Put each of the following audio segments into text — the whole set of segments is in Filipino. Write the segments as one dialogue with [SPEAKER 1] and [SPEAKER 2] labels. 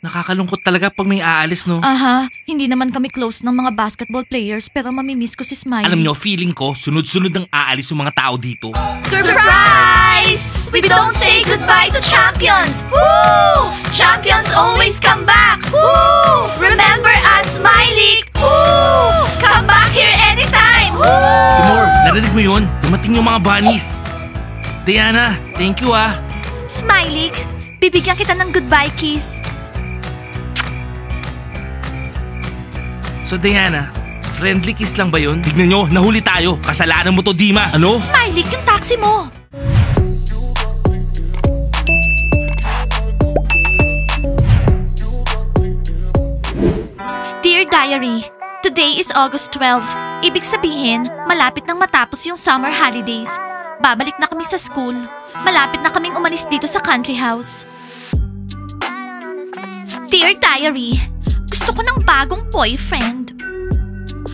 [SPEAKER 1] Nakakalungkot talaga pag may aalis, no?
[SPEAKER 2] Aha, hindi naman kami close ng mga basketball players pero mamimiss ko si Smiley.
[SPEAKER 1] Alam nyo, feeling ko, sunod-sunod ang aalis yung mga tao dito.
[SPEAKER 2] Surprise! We don't say goodbye to champions! Woo! Champions always come back! Woo! Remember us, Smiley! Woo! Come back here anytime! Woo!
[SPEAKER 1] Timur, narinig mo yun? Dumating yung mga bunnies. Diana, thank you ah.
[SPEAKER 2] Smiley, bibigyan kita ng goodbye kiss.
[SPEAKER 1] So Diana, friendly kiss lang ba yun? Tignan nyo, nahuli tayo. Kasalanan mo to, Dima. Ano?
[SPEAKER 2] Smiley, yung taxi mo! Dear Diary, today is August 12. Ibig sabihin, malapit nang matapos yung summer holidays. Babalik na kami sa school. Malapit na kaming umalis dito sa country house. Dear Diary, gusto ko ng bagong boyfriend.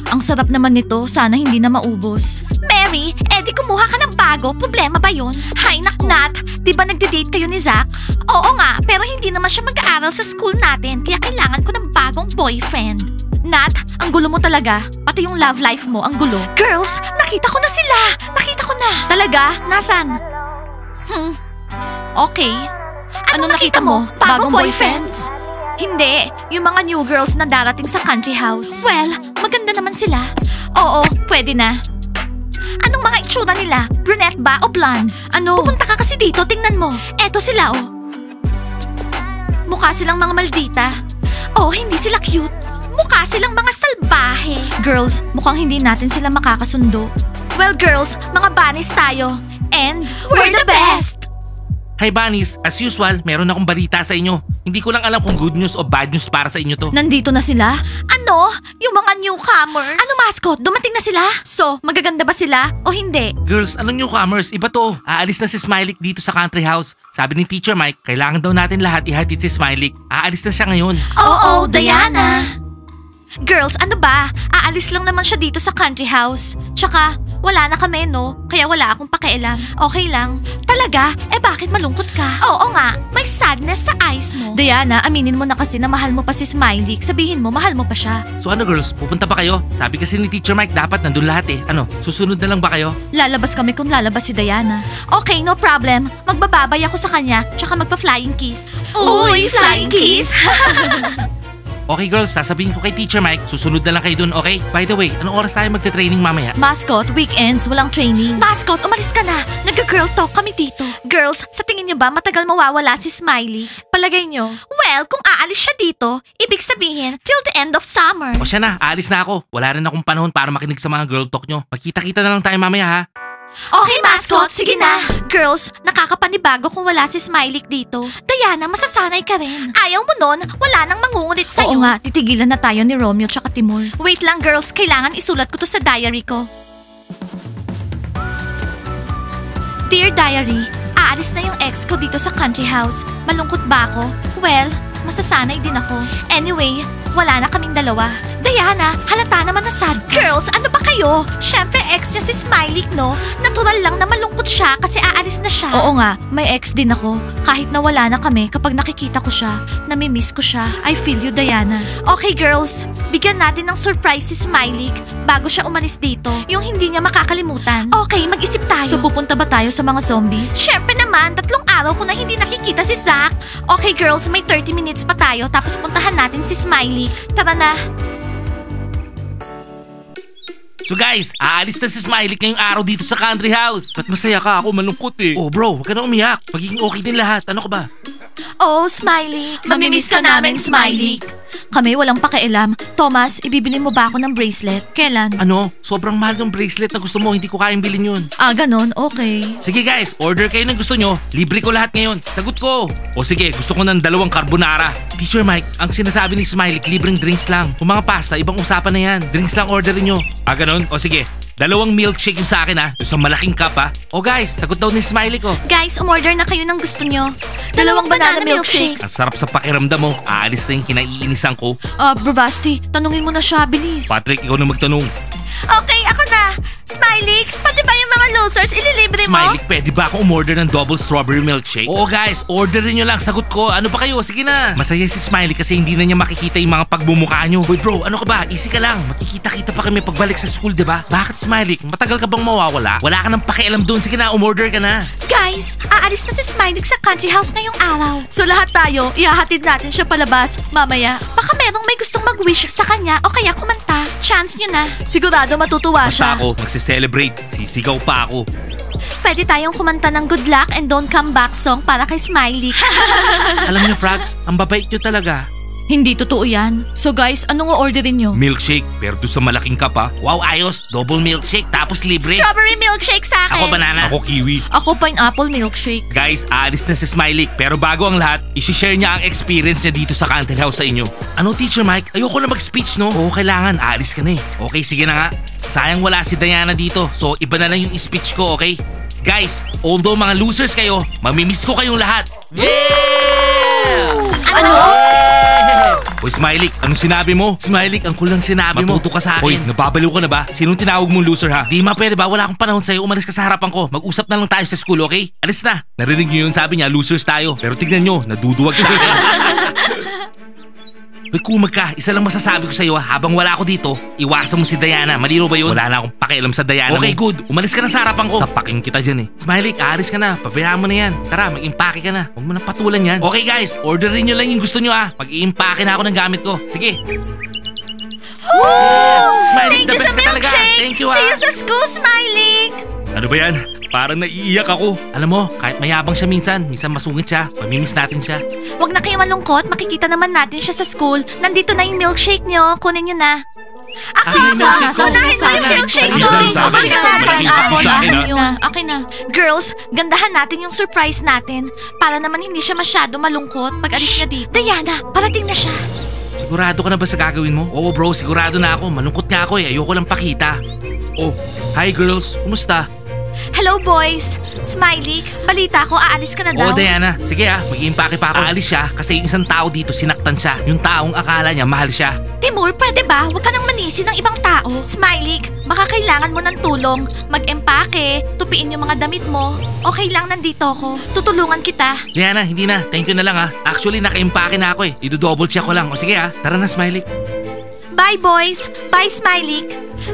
[SPEAKER 2] Ang sarap naman nito, sana hindi na maubos. Mary, edi kumuha ka ng bago, problema ba yun? Hay Nat, di ba nagde-date kayo ni Zach? Oo nga, pero hindi naman siya mag-aaral sa school natin, kaya kailangan ko ng bagong boyfriend. Nat, ang gulo mo talaga. Pati yung love life mo, ang gulo. Girls, nakita ko na sila! Nakita ko na! Talaga? Nasaan? Okay. Ano nakita mo? Bagong boyfriends? Hindi, yung mga new girls na darating sa country house. Well, maganda naman sila. Oo, pwede na. Anong mga itsura nila? Brunette ba o blondes? Ano? Pupunta ka kasi dito, tingnan mo. Eto sila oh. Mukha silang mga maldita. Oh, hindi sila cute. Mukha silang mga salbahe. Girls, mukhang hindi natin sila makakasundo. Well girls, mga bunnies tayo. And we're the best!
[SPEAKER 1] Hi bunnies, as usual, meron akong balita sa inyo. Hindi ko lang alam kung good news o bad news para sa inyo to.
[SPEAKER 2] Nandito na sila? Ano? Yung mga newcomers? Ano mascot? Dumating na sila? So, magaganda ba sila o hindi?
[SPEAKER 1] Girls, anong newcomers? Iba to. Aalis na si Smiley dito sa country house. Sabi ni Teacher Mike, kailangan daw natin lahat ihatid si Smiley. Aalis na siya ngayon.
[SPEAKER 2] Oo, Diana! Girls, ano ba? Aalis lang naman siya dito sa country house. Tsaka, wala na kami, no? Kaya wala akong pakialam. Okay lang. Talaga? Eh bakit malungkot ka? Oo nga, may sadness sa eyes mo. Diana, aminin mo na kasi na mahal mo pa si Smiley. Sabihin mo, mahal mo pa siya.
[SPEAKER 1] So ano girls, pupunta ba kayo? Sabi kasi ni Teacher Mike dapat nandun lahat eh. Ano, susunod na lang ba kayo?
[SPEAKER 2] Lalabas kami kung lalabas si Diana. Okay, no problem. Magbababay ako sa kanya, tsaka magpa-flying kiss. Uy, flying kiss!
[SPEAKER 1] Okay girls, sasabihin ko kay Teacher Mike, susunod na lang kayo dun, okay? By the way, anong oras tayo magte-training mamaya?
[SPEAKER 2] Mascot, weekends, walang training. Mascot, umalis ka na. Nagka-girl talk kami dito. Girls, sa tingin niyo ba matagal mawawala si Smiley? Palagay niyo? Well, kung aalis siya dito, ibig sabihin, till the end of summer.
[SPEAKER 1] O siya na, aalis na ako. Wala rin akong panahon para makinig sa mga girl talk nyo. Magkita-kita na lang tayo mamaya ha.
[SPEAKER 2] Okay, mascot, sige na. Girls, nakakapanibago kung wala si Smiley dito. Diana, masasanay ka rin. Ayaw mo nun, wala nang mangungulit sa'yo. Oo nga, titigilan na tayo ni Romeo tsaka Timur. Wait lang girls, kailangan isulat ko to sa diary ko. Dear Diary, aalis na yung ex ko dito sa country house. Malungkot ba ako? Well, masasanay din ako. Anyway, wala na kaming dalawa. Diana, halata naman na sad. Girls, ano ba kayo? Siyempre ex niya si Smiley, no? Natural lang na malungkot siya kasi aalis na siya. Oo nga, may ex din ako. Kahit na wala na kami, kapag nakikita ko siya, namimiss ko siya. I feel you, Diana. Okay, girls. Bigyan natin ng surprise si Smiley bago siya umalis dito. Yung hindi niya makakalimutan. Okay, mag-isip tayo. So pupunta ba tayo sa mga zombies? Siyempre naman, 3 araw ko na hindi nakikita si Zach. Okay, girls, may 30 minutes pa tayo tapos puntahan natin si Smiley. Tara na.
[SPEAKER 1] So guys, aalis na si Smiley ngayong araw dito sa country house. Ba't masaya ka? Ako malungkot eh. Oh bro, huwag ka na umiyak. Magiging okay din lahat. Ano ka ba?
[SPEAKER 2] Oh, Smiley. Mamimiss ka namin, Smiley. Kami walang pakialam. Thomas, ibibili mo ba ako ng bracelet? Kailan?
[SPEAKER 1] Ano? Sobrang mahal ng bracelet na gusto mo. Hindi ko kayang bilhin yun.
[SPEAKER 2] Ah, ganon? Okay.
[SPEAKER 1] Sige guys, order kayo ng gusto nyo. Libre ko lahat ngayon. Sagot ko. O sige, gusto ko ng 2 carbonara. Teacher Mike, ang sinasabi ni Smiley, libreng drinks lang. Kung mga pasta, ibang usapan na yan. Drinks lang orderin nyo. Ah, ganon? O sige. 2 milkshake yung sa akin ha. Yung sa malaking cup ha. O guys, sagot daw ni Smiley ko.
[SPEAKER 2] Guys, umorder na kayo ng gusto nyo. 2 banana milkshakes.
[SPEAKER 1] Ang sarap sa pakiramdam mo. Aalis na yung kinaiinisan ko.
[SPEAKER 2] Bro Basti, tanungin mo na siya, bilis.
[SPEAKER 1] Patrick, ikaw na magtanong.
[SPEAKER 2] Okay, ako na. Smiley, pati ba yung mga losers, ililibre mo?
[SPEAKER 1] Smiley, pwede ba akong umorder ng double strawberry milkshake? Oo guys, orderin nyo lang. Sagot ko. Ano pa kayo? Sige na. Masaya si Smiley kasi hindi na niya makikita yung mga pagmumukha nyo. Hoy bro, ano ka ba? Easy ka lang. Makikita-kita pa kami pagbalik sa school, diba? Bakit Smiley? Matagal ka bang mawawala? Wala ka nang pakialam dun. Sige na, umorder ka na.
[SPEAKER 2] Guys, aalis na si Smiley sa country house ngayong araw. So lahat tayo, ihahatid natin siya palabas mamaya. Baka merong may gustong mag-wish sa kanya o kaya kumanta. Chance nyo na. Sigurado matutuwa
[SPEAKER 1] Basta ako, magse-celebrate. Sisigaw pa ako.
[SPEAKER 2] Pwede tayong kumanta ng Good Luck and Don't Come Back song para kay Smiley.
[SPEAKER 1] Alam niyo, Frogs, ang babait nyo talaga.
[SPEAKER 2] Hindi totoo yan. So guys, anong o-orderin nyo?
[SPEAKER 1] Milkshake, pero doon sa malaking cup ha. Wow, ayos. Double milkshake, tapos libre.
[SPEAKER 2] Strawberry milkshake sa akin.
[SPEAKER 1] Ako banana. Ako kiwi.
[SPEAKER 2] Ako pineapple milkshake.
[SPEAKER 1] Guys, aalis na si Smiley. Pero bago ang lahat, isi-share niya ang experience niya dito sa country house sa inyo. Ano, Teacher Mike? Ayoko na mag-speech, no? Oo, kailangan. Aalis ka na eh. Okay, sige na nga. Sayang wala si Diana dito. So, iba na lang yung speech ko, okay? Guys, although mga losers kayo, mamimiss ko kayong lahat. Yeah!
[SPEAKER 2] Ano?
[SPEAKER 1] Hoy Smiley, anong sinabi mo? Smiley, ang kulang sinabi mo. Matuto ka sa akin. Hoy, nababaliw ka na ba? Sinong tinawag mong loser ha? Di ma, pwede ba? Wala akong panahon sa'yo. Umalis ka sa harapan ko. Mag-usap na lang tayo sa school, okay? Alis na. Narinig niyo yun, sabi niya, losers tayo. Pero tignan nyo, naduduwag sa akin. Hoy, kumag ka. Isa lang masasabi ko sa'yo ha. Habang wala ako dito, iwasan mo si Diana. Malino ba yun? Wala na akong pakialam sa Diana. Okay, good. Umalis ka na sa harapan ko. Sapakin kita dyan eh. Smiley, aalis ka na. Pabayaan mo na yan. Tara, mag-impake ka na. Huwag mo na patulan yan. Okay guys, orderin nyo lang yung gusto nyo ha. Mag-iimpake na ako ng gamit ko. Sige. Smiley,
[SPEAKER 2] Thank you
[SPEAKER 1] the best
[SPEAKER 2] sa
[SPEAKER 1] ka talaga.
[SPEAKER 2] milkshake.
[SPEAKER 1] Thank you ha.
[SPEAKER 2] See you sa school, Smiley.
[SPEAKER 1] Ano ba yan? Parang naiiyak ako. Alam mo, kahit mayabang siya minsan masungit siya. Mamimiss natin siya.
[SPEAKER 2] Huwag na kayo malungkot. Makikita naman natin siya sa school. Nandito na yung milkshake nyo. Kunin nyo na. Ako,
[SPEAKER 1] Akin yung milkshake ko.
[SPEAKER 2] unahin mo yung milkshake
[SPEAKER 1] Akin
[SPEAKER 2] ko.
[SPEAKER 1] yung sabi.
[SPEAKER 2] Akin na.
[SPEAKER 1] Akin sa akin, ha?
[SPEAKER 2] Akin na. Girls, gandahan natin yung surprise natin. Para naman hindi siya masyado malungkot pag alis niya dito. Diana, parating na siya.
[SPEAKER 1] Sigurado ka na ba sa gagawin mo? Oo bro, sigurado na ako. Malungkot nga ako eh. Ayoko lang pakita. Oh, hi girls. Kumusta?
[SPEAKER 2] Hello, boys. Smiley, balita ko, aalis ka na daw.
[SPEAKER 1] Oo Diana, sige mag-iimpake pa ako. Aalis siya kasi yung isang tao dito sinaktan siya. Yung taong akala niya mahal siya.
[SPEAKER 2] Timur, pwede ba? Huwag ka nang manisi ng ibang tao. Smiley, baka kailangan mo ng tulong. Mag-empake, tupiin yung mga damit mo. Okay lang, nandito ako. Tutulungan kita.
[SPEAKER 1] Diana, hindi na. Thank you na lang ha. Actually, naka-impake na ako eh. Ido-double check ko lang. O sige tara na Smiley.
[SPEAKER 2] Bye, boys. Bye, Smiley.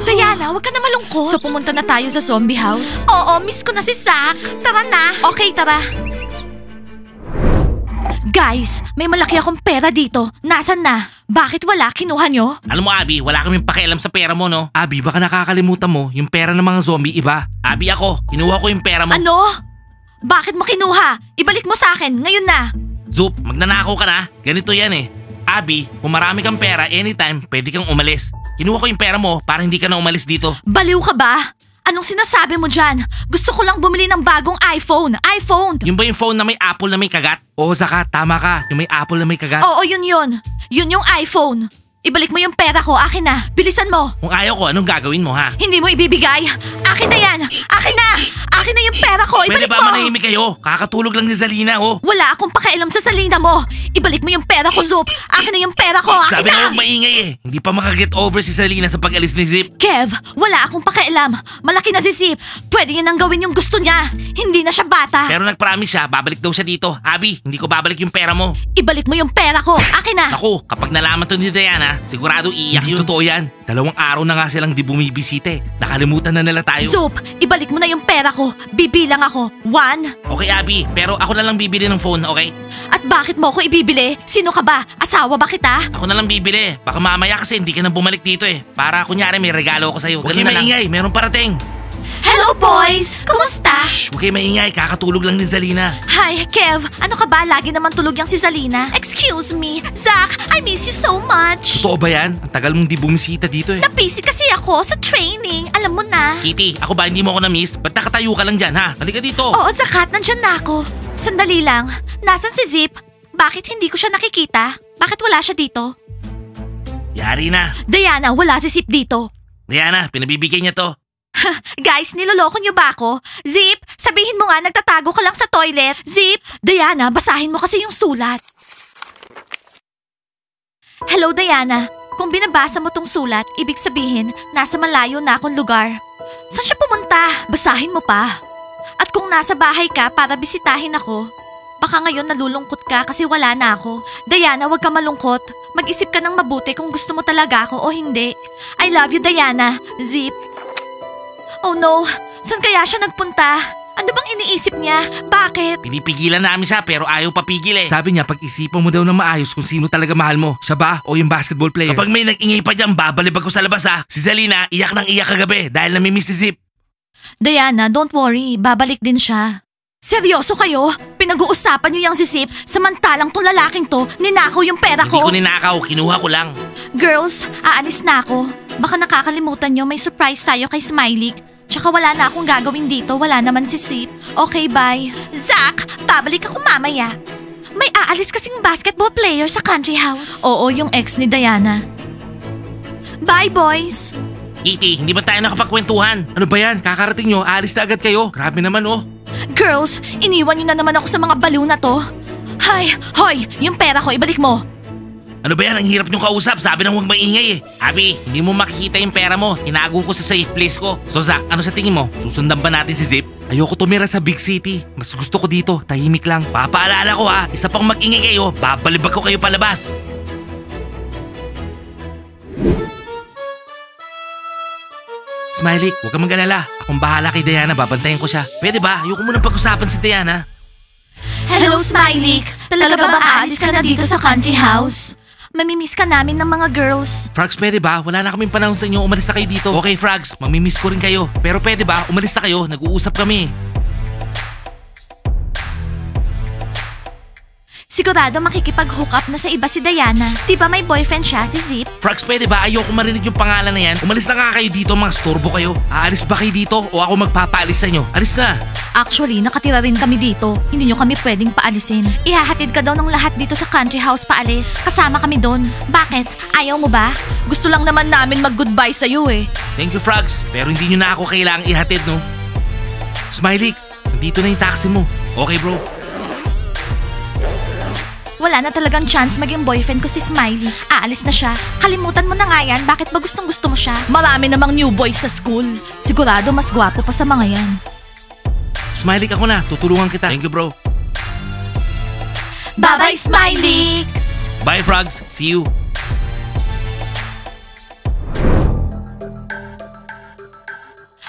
[SPEAKER 2] Diana, huwag ka na malungkot. So pumunta na tayo sa zombie house? Oo, miss ko na si Zack. Tara na. Okay, tara. Guys, may malaki akong pera dito. Nasaan na? Bakit wala? Kinuha nyo?
[SPEAKER 1] Alam mo Abby, wala kaming pakialam sa pera mo no? Abby, baka nakakalimutan mo yung pera ng mga zombie iba. Abby ako, kinuha ko yung pera mo.
[SPEAKER 2] Ano? Bakit mo kinuha? Ibalik mo sa akin, ngayon na.
[SPEAKER 1] Zoop, magnanakaw ka na. Ganito yan eh. Abby, kung marami kang pera anytime, pwede kang umalis. Kinuha ko yung pera mo para hindi ka na umalis dito.
[SPEAKER 2] Baliw ka ba? Anong sinasabi mo dyan? Gusto ko lang bumili ng bagong iPhone. iPhone!
[SPEAKER 1] Yung ba yung phone na may Apple na may kagat? Oo, Zaka, tama ka. Yung may Apple na may kagat.
[SPEAKER 2] Oo, yun yun. Yun yung iPhone. Ibalik mo yung pera ko. Akin na. Bilisan mo.
[SPEAKER 1] Kung ayaw ko, anong gagawin mo ha?
[SPEAKER 2] Hindi mo ibibigay. Akin na yan. Akin na. Akin na yung pera ko.
[SPEAKER 1] Pwede
[SPEAKER 2] Ibalik
[SPEAKER 1] ba
[SPEAKER 2] mo.
[SPEAKER 1] manahimik kayo? Kakatulog lang ni Zalina oh.
[SPEAKER 2] Wala akong pakialam sa salina mo. Ibalik mo yung pera ko, Zoop. Akin na yung pera ko. Akin
[SPEAKER 1] Sabi na
[SPEAKER 2] na.
[SPEAKER 1] huwag maingay eh. Hindi pa makaget over si Zalina sa pag-alis ni Zip.
[SPEAKER 2] Kev, wala akong pakialam. Malaki na si Zip. Pwede niya nang gawin yung gusto niya. Hindi na siya bata.
[SPEAKER 1] Pero nag-promise siya, babalik daw siya dito. Abby, hindi ko babalik yung pera mo.
[SPEAKER 2] Ibalik mo yung pera ko. Akin na.
[SPEAKER 1] Ako, kapag nalaman to ni Diana, sigurado iiyak yun. Totoo yan. 2 araw na nga silang di bumibisite. Nakalimutan na nila tayo.
[SPEAKER 2] Zoop, ibalik mo na yung pera ko. Bibilang ako. 1.
[SPEAKER 1] Okay, Abby, pero ako na lang bibili ng phone, okay?
[SPEAKER 2] At bakit mo ako ibibili? Sino ka ba? Asawa ba kita?
[SPEAKER 1] Ako na lang bibili. Baka mamaya kasi hindi ka na bumalik dito eh. Para kunyari may regalo ako sa'yo. Huwag kayo maingay, meron parating.
[SPEAKER 2] Hello, boys! Kumusta?
[SPEAKER 1] Shh, huwag kayo maingay, kakatulog lang ni Zalina.
[SPEAKER 2] Hi, Kev. Ano ka ba? Lagi naman tulog yang si Zalina. Excuse me. Zach, I miss you so much.
[SPEAKER 1] Totoo ba yan? Ang tagal mong di bumisita dito eh.
[SPEAKER 2] Napisi kasi ako sa training. Alam mo na.
[SPEAKER 1] Kitty, ako ba hindi mo ako na-miss? Ba't nakatayo ka lang dyan ha? Halika dito.
[SPEAKER 2] Oo, Zakat, nandyan na ako. Sandali lang. Nasaan si Zip? Bakit hindi ko siya nakikita? Bakit wala siya dito?
[SPEAKER 1] Yari na.
[SPEAKER 2] Diana, wala si Zip dito.
[SPEAKER 1] Diana, pinabibigay niya to.
[SPEAKER 2] Guys, niloloko niyo ba ako? Zip, sabihin mo nga nagtatago ka lang sa toilet. Zip! Diana, basahin mo kasi yung sulat. Hello, Diana. Kung binabasa mo tong sulat, ibig sabihin, nasa malayo na akong lugar. Saan siya pumunta? nagpunta? Basahin mo pa. At kung nasa bahay ka para bisitahin ako, baka ngayon nalulungkot ka kasi wala na ako. Diana, wag ka malungkot. Mag-isip ka ng mabuti kung gusto mo talaga ako o hindi. I love you, Diana. Zip. Oh no, saan kaya siya nagpunta? Ano bang iniisip niya? Bakit?
[SPEAKER 1] Pinipigilan namin siya pero ayaw papigil eh. Sabi niya pag-isipan mo daw na maayos kung sino talaga mahal mo. Siya ba o yung basketball player? Kapag may nag-ingay pa dyan, babalibag ko sa labas ha. Si Zalina, iyak ng iyak kagabi dahil namimiss si Zip.
[SPEAKER 2] Diana, don't worry. Babalik din siya. Seryoso kayo? Pinag-uusapan niyo yung si Zip samantalang tong lalaking to, ninakaw yung pera
[SPEAKER 1] Hindi
[SPEAKER 2] ko.
[SPEAKER 1] ko ninakaw, kinuha ko lang.
[SPEAKER 2] Girls, aalis na ako. Baka nakakalimutan niyo may surprise tayo kay Smiley. Tsaka wala na akong gagawin dito, wala naman si Zip. Okay, bye. Zach, babalik ako mamaya. May aalis kasing basketball player sa country house. Oo, yung ex ni Diana. Bye, boys.
[SPEAKER 1] Kitty, hindi ba tayo nakapagkwentuhan? Ano ba yan? Kakarating nyo, aalis na agad kayo. Grabe naman oh.
[SPEAKER 2] Girls, iniwan niyo na naman ako sa mga baliw na to. Hay, hoy, yung pera ko, ibalik mo.
[SPEAKER 1] Ano ba yan? Ang hirap niyong kausap. Sabi nang huwag maingay eh. Abby, hindi mo makikita yung pera mo. Tinago ko sa safe place ko. So Zach, ano sa tingin mo? Susundan ba natin si Zip? Ayoko tumira sa big city. Mas gusto ko dito. Tahimik lang. Papaalala ko ha. Isa pang mag-ingay kayo. Babalibag ko kayo palabas. Smiley, huwag kang mag-alala. Akong bahala kay Diana. Babantayan ko siya. Pwede ba? Ayoko muna pag-usapan si Diana.
[SPEAKER 2] Hello, Smiley. Talaga ba aalis ka na dito sa country house? Mamimiss ka namin ng mga girls.
[SPEAKER 1] Frogs, pwede ba? Wala na kaming panahon sa inyo. Umalis na kayo dito. Okay, Frogs. Mamimiss ko rin kayo. Pero pwede ba? Umalis na kayo. Nag-uusap kami.
[SPEAKER 2] Sigurado makikipag-hook up na sa iba si Diana. Di ba may boyfriend siya, si Zip?
[SPEAKER 1] Frogs, pwede ba? Ayoko marinig yung pangalan na yan. Umalis na nga kayo dito, mga storbo kayo. Aalis ba kayo dito o ako magpapaalis sa inyo? Alis na.
[SPEAKER 2] Actually, nakatira rin kami dito. Hindi nyo kami pwedeng paalisin. Ihahatid ka daw ng lahat dito sa country house paalis. Kasama kami doon. Bakit? Ayaw mo ba? Gusto lang naman namin mag-goodbye sa'yo eh.
[SPEAKER 1] Thank you, Frogs. Pero hindi nyo na ako kailangang ihatid, no? Smiley, nandito na yung taxi mo. Okay, bro.
[SPEAKER 2] Wala na talagang chance maging boyfriend ko si Smiley. Aalis na siya. Kalimutan mo na nga yan. Bakit ba gustong gusto mo siya? Marami namang new boys sa school. Sigurado mas gwapo pa sa mga yan.
[SPEAKER 1] Smiley, ako na. Tutulungan kita. Thank you, bro.
[SPEAKER 2] Bye-bye, Smiley!
[SPEAKER 1] Bye, Frogs. See you.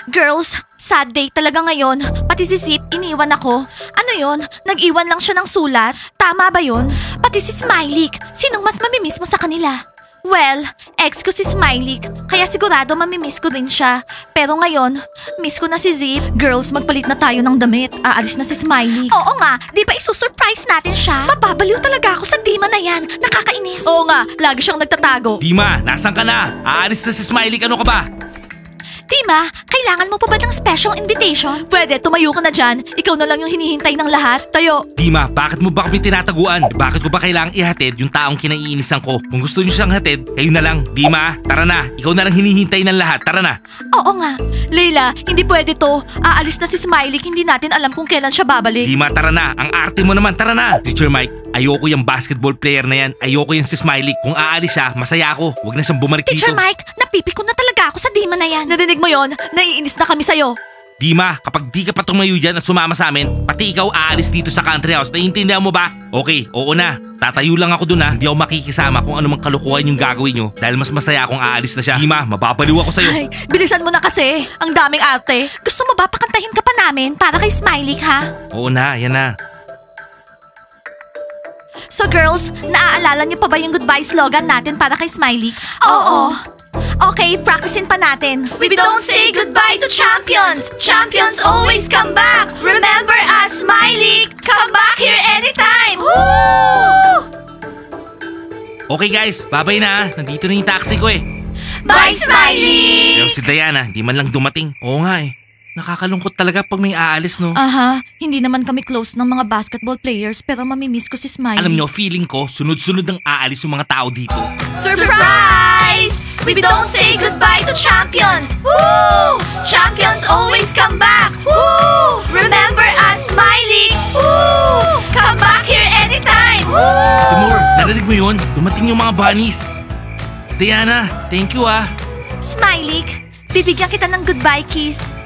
[SPEAKER 2] Girls, sad day talaga ngayon. Pati si Zip, iniwan ako. Ano yon? Nag-iwan lang siya ng sulat? Tama ba yon? Pati si Smiley, sinong mas mamimiss mo sa kanila? Well, ex ko si Smiley, kaya sigurado mamimiss ko din siya. Pero ngayon, miss ko na si Zip. Girls, magpalit na tayo ng damit. Aalis na si Smiley. Oo nga, di ba isusurprise natin siya? Mababaliw talaga ako sa Dima na yan. Nakakainis. Oo nga, lagi siyang nagtatago.
[SPEAKER 1] Dima, nasan ka na? Aalis na si Smiley. Ano ka ba?
[SPEAKER 2] Dima, kailangan mo pa ba ng special invitation? Pwede, tumayo ka na dyan. Ikaw na lang yung hinihintay ng lahat. Tayo.
[SPEAKER 1] Dima, bakit mo ba kami tinataguan? Bakit ko ba kailangang ihatid yung taong kinaiinisan ko? Kung gusto niyo siyang hatid, kayo na lang. Dima, tara na. Ikaw na lang hinihintay ng lahat. Tara na.
[SPEAKER 2] Oo nga. Leila, hindi pwede to. Aalis na si Smiley, hindi natin alam kung kailan siya babalik.
[SPEAKER 1] Dima, tara na. Ang arte mo naman. Tara na. Teacher Mike, ayoko yung basketball player na yan. Ayoko yung si Smiley. Kung aalis siya, masaya ako. Huwag na siyang bumalik dito.
[SPEAKER 2] Teacher Mike, napipiko na talaga ako sa Dima na yan. Narinig mo yon? Naiinis na kami sa'yo.
[SPEAKER 1] Dima, kapag di ka pa tumayo dyan at sumama sa amin, pati ikaw aalis dito sa country house. Naiintindihan mo ba? Okay, oo na. Tatayo lang ako dun ha. Hindi ako makikisama kung anumang kalukuhan yung gagawin nyo dahil mas masaya akong aalis na siya. Dima, mababaliw ako sa'yo.
[SPEAKER 2] Ay, bilisan mo na kasi. Ang daming arte. Gusto mo ba pakantahin ka pa namin para kay Smiley, ha?
[SPEAKER 1] Oo na, yan na.
[SPEAKER 2] So girls, naaalala niyo pa ba yung goodbye slogan natin para kay Smiley? Oo. Okay, practicein pa natin. We don't say goodbye to champions. Champions always come back. Remember us, Smiley. Come back here anytime. Woo!
[SPEAKER 1] Okay guys, bye-bye na ha. Nandito na yung taxi ko eh.
[SPEAKER 2] Bye, Smiley!
[SPEAKER 1] Pero si Diana, di man lang dumating. Oo nga eh. Nakakalungkot talaga pag may aalis no.
[SPEAKER 2] Aha, hindi naman kami close ng mga basketball players pero mamimiss ko si Smiley.
[SPEAKER 1] Alam nyo, feeling ko, sunod-sunod ang aalis yung mga tao dito.
[SPEAKER 2] Surprise! We don't say goodbye to champions. Woo! Champions always come back. Woo! Remember us, Smiley. Woo! Come back here anytime. Woo!
[SPEAKER 1] Timur, narinig mo yun? Dumating yung mga bunnies. Diana, thank you ah.
[SPEAKER 2] Smiley, bibigyan kita ng goodbye kiss.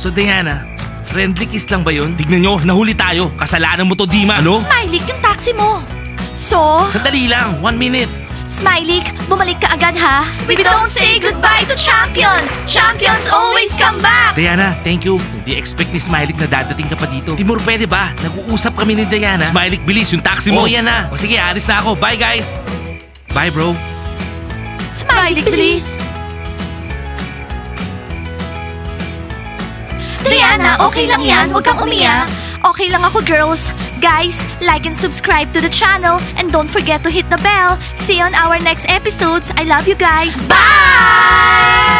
[SPEAKER 1] So Diana, friendly kiss lang ba yun? Tignan nyo, nahuli tayo. Kasalanan mo to, Dima. Ano?
[SPEAKER 2] Smiley, yung taxi mo. So,
[SPEAKER 1] Sandali lang, 1 minute.
[SPEAKER 2] Smiley, bumalik ka agad ha. We don't say goodbye to champions. Champions always come back.
[SPEAKER 1] Diana, thank you. Hindi expect ni Smiley na dadating ka pa dito. Timur, pwede ba? Nag-uusap kami ni Diana. Smiley, bilis, yung taxi mo. Yan na. O sige, alis na ako. Bye, guys. Bye, bro.
[SPEAKER 2] Smiley, please. Diana, okay lang yan. Huwag kang umiyak. Okay lang ako, girls. Guys, like and subscribe to the channel and don't forget to hit the bell. See you on our next episodes. I love you guys. Bye!